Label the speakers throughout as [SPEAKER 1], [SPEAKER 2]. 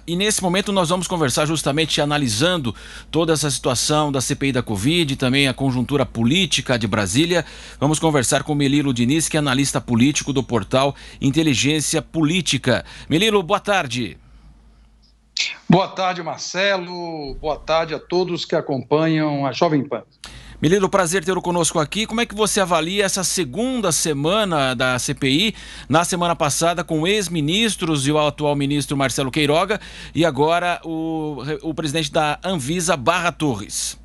[SPEAKER 1] E nesse momento nós vamos conversar justamente analisando toda essa situação da CPI da Covid e também a conjuntura política de Brasília. Vamos conversar com Melilo Diniz, que é analista político do portal Inteligência Política. Melilo, boa tarde.
[SPEAKER 2] Boa tarde, Marcelo. Boa tarde a todos que acompanham a Jovem Pan.
[SPEAKER 1] Melilo, prazer tê-lo conosco aqui. Como é que você avalia essa segunda semana da CPI? Na semana passada com ex-ministros e o atual ministro Marcelo Queiroga e agora o presidente da Anvisa, Barra Torres.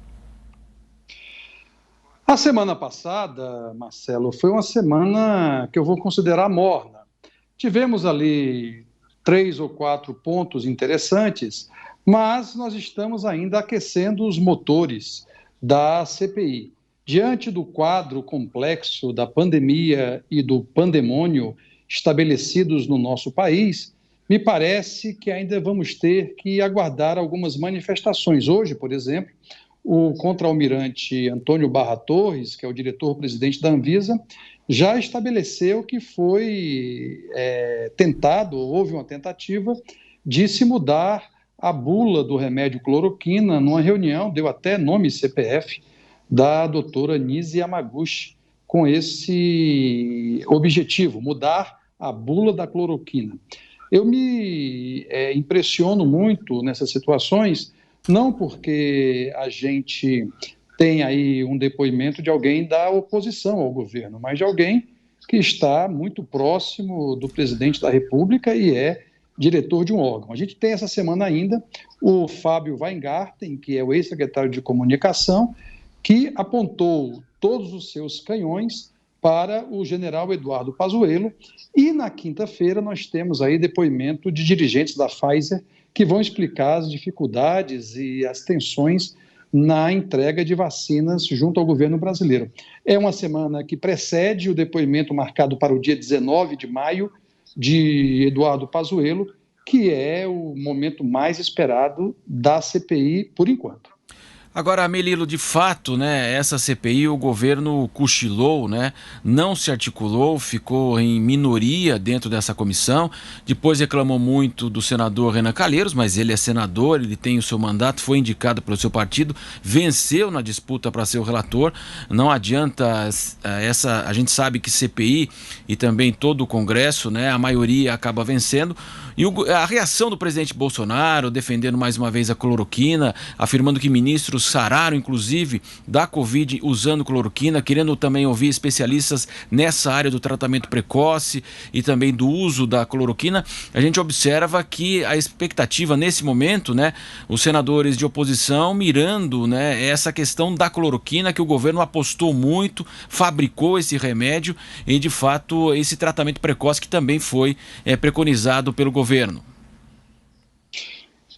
[SPEAKER 2] A semana passada, Marcelo, foi uma semana que eu vou considerar morna. Tivemos ali 3 ou 4 pontos interessantes, mas nós estamos ainda aquecendo os motores da CPI. Diante do quadro complexo da pandemia e do pandemônio estabelecidos no nosso país, me parece que ainda vamos ter que aguardar algumas manifestações. Hoje, por exemplo, o contra-almirante Antônio Barra Torres, que é o diretor-presidente da Anvisa, já estabeleceu que foi houve uma tentativa de se mudar a bula do remédio cloroquina numa reunião, deu até nome CPF, da doutora Nise Yamaguchi, com esse objetivo, mudar a bula da cloroquina. Eu me impressiono muito nessas situações, não porque a gente tem aí um depoimento de alguém da oposição ao governo, mas de alguém que está muito próximo do presidente da República e é diretor de um órgão. A gente tem essa semana ainda o Fábio Weingarten, que é o ex-secretário de Comunicação, que apontou todos os seus canhões para o general Eduardo Pazuello, e na quinta-feira nós temos aí depoimento de dirigentes da Pfizer que vão explicar as dificuldades e as tensões na entrega de vacinas junto ao governo brasileiro. É uma semana que precede o depoimento marcado para o dia 19 de maio de Eduardo Pazuello, que é o momento mais esperado da CPI por enquanto.
[SPEAKER 1] Agora, Melilo, de fato, né, essa CPI o governo cochilou, né, não se articulou, ficou em minoria dentro dessa comissão, depois reclamou muito do senador Renan Calheiros, mas ele é senador, ele tem o seu mandato, foi indicado pelo seu partido, venceu na disputa para ser o relator, não adianta, a gente sabe que CPI e também todo o Congresso, né, a maioria acaba vencendo, e a reação do presidente Bolsonaro, defendendo mais uma vez a cloroquina, afirmando que ministros sararam, inclusive, da Covid usando cloroquina, querendo também ouvir especialistas nessa área do tratamento precoce e também do uso da cloroquina, a gente observa que a expectativa nesse momento, né, os senadores de oposição mirando, né, essa questão da cloroquina, que o governo apostou muito, fabricou esse remédio e, de fato, esse tratamento precoce que também foi preconizado pelo governo.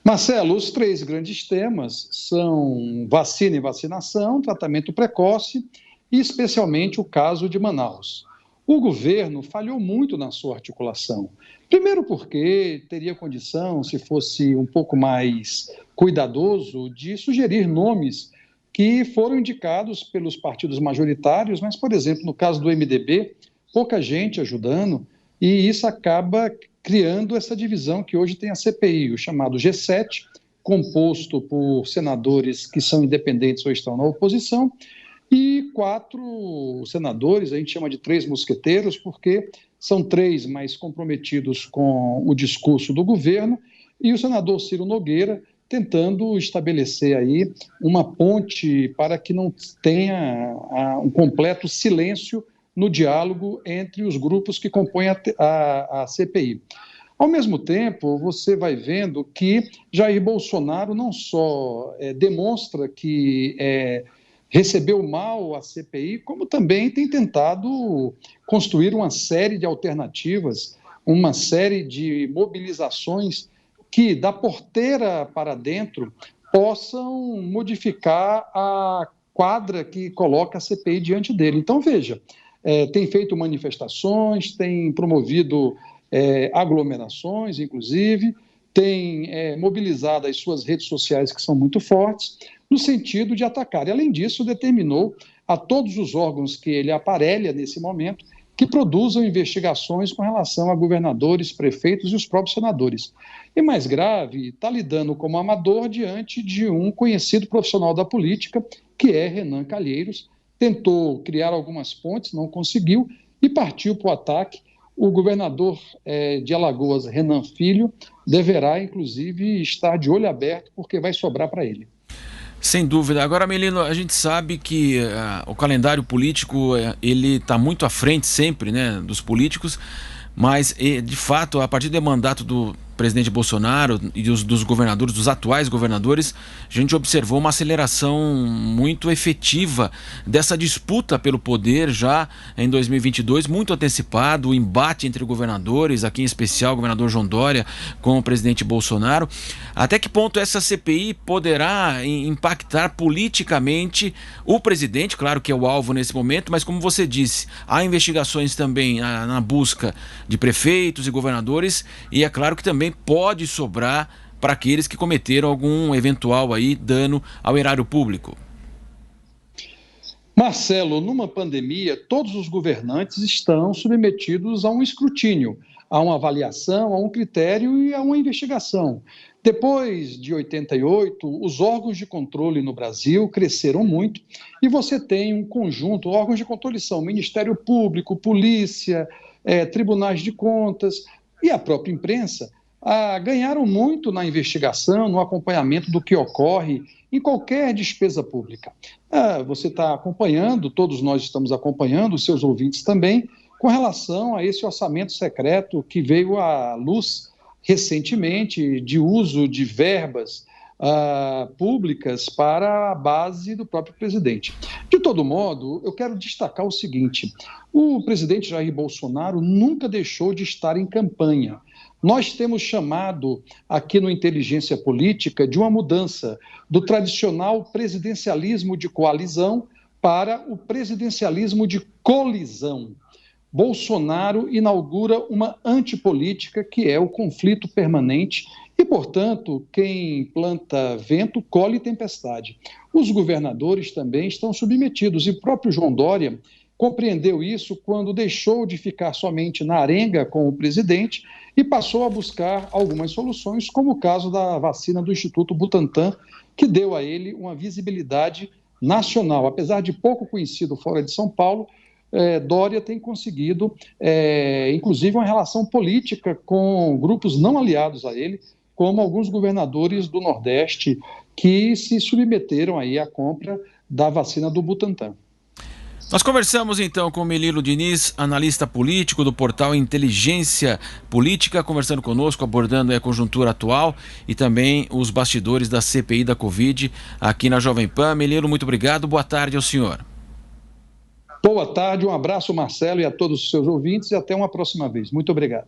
[SPEAKER 2] Marcelo, os 3 grandes temas são vacina e vacinação, tratamento precoce e especialmente o caso de Manaus. O governo falhou muito na sua articulação. Primeiro porque teria condição, se fosse um pouco mais cuidadoso, de sugerir nomes que foram indicados pelos partidos majoritários, mas, por exemplo, no caso do MDB, pouca gente ajudando, e isso acaba criando essa divisão que hoje tem a CPI, o chamado G7, composto por senadores que são independentes ou estão na oposição, e 4 senadores, a gente chama de 3 mosqueteiros, porque são 3 mais comprometidos com o discurso do governo, e o senador Ciro Nogueira tentando estabelecer aí uma ponte para que não tenha um completo silêncio no diálogo entre os grupos que compõem a CPI. Ao mesmo tempo, você vai vendo que Jair Bolsonaro não só demonstra que recebeu mal a CPI, como também tem tentado construir uma série de alternativas, uma série de mobilizações que, da porteira para dentro, possam modificar a quadra que coloca a CPI diante dele. Então, veja, tem feito manifestações, tem promovido aglomerações, inclusive, tem mobilizado as suas redes sociais, que são muito fortes, no sentido de atacar. E, além disso, determinou a todos os órgãos que ele aparelha nesse momento que produzam investigações com relação a governadores, prefeitos e os próprios senadores. E mais grave, está lidando como amador diante de um conhecido profissional da política, que é Renan Calheiros, tentou criar algumas pontes, não conseguiu e partiu para o ataque. O governador de Alagoas, Renan Filho, deverá, inclusive, estar de olho aberto, porque vai sobrar para ele.
[SPEAKER 1] Sem dúvida. Agora, Melino, a gente sabe que o calendário político ele está muito à frente sempre, né, dos políticos, mas de fato, a partir do mandato do presidente Bolsonaro e dos governadores, dos atuais governadores, a gente observou uma aceleração muito efetiva dessa disputa pelo poder já em 2022, muito antecipado, o embate entre governadores, aqui em especial o governador João Dória com o presidente Bolsonaro. Até que ponto essa CPI poderá impactar politicamente o presidente? Claro que é o alvo nesse momento, mas como você disse, há investigações também na busca de prefeitos e governadores, e é claro que também pode sobrar para aqueles que cometeram algum eventual aí dano ao erário público.
[SPEAKER 2] Marcelo, numa pandemia, todos os governantes estão submetidos a um escrutínio, a uma avaliação, a um critério e a uma investigação. Depois de 88, os órgãos de controle no Brasil cresceram muito e você tem um conjunto, órgãos de controle são Ministério Público, Polícia, tribunais de contas e a própria imprensa, ganharam muito na investigação, no acompanhamento do que ocorre em qualquer despesa pública. Você está acompanhando, todos nós estamos acompanhando, os seus ouvintes também, com relação a esse orçamento secreto que veio à luz recentemente de uso de verbas públicas para a base do próprio presidente. De todo modo, eu quero destacar o seguinte: o presidente Jair Bolsonaro nunca deixou de estar em campanha. Nós temos chamado aqui no Inteligência Política de uma mudança do tradicional presidencialismo de coalizão para o presidencialismo de colisão. Bolsonaro inaugura uma antipolítica que é o conflito permanente e, portanto, quem planta vento colhe tempestade. Os governadores também estão submetidos e o próprio João Dória compreendeu isso quando deixou de ficar somente na arenga com o presidente e passou a buscar algumas soluções, como o caso da vacina do Instituto Butantan, que deu a ele uma visibilidade nacional. Apesar de pouco conhecido fora de São Paulo, Dória tem conseguido, inclusive, uma relação política com grupos não aliados a ele, como alguns governadores do Nordeste que se submeteram aí à compra da vacina do Butantan.
[SPEAKER 1] Nós conversamos então com o Melilo Diniz, analista político do portal Inteligência Política, conversando conosco, abordando a conjuntura atual e também os bastidores da CPI da Covid aqui na Jovem Pan. Melilo, muito obrigado, boa tarde ao senhor.
[SPEAKER 2] Boa tarde, um abraço, Marcelo, e a todos os seus ouvintes, e até uma próxima vez. Muito obrigado.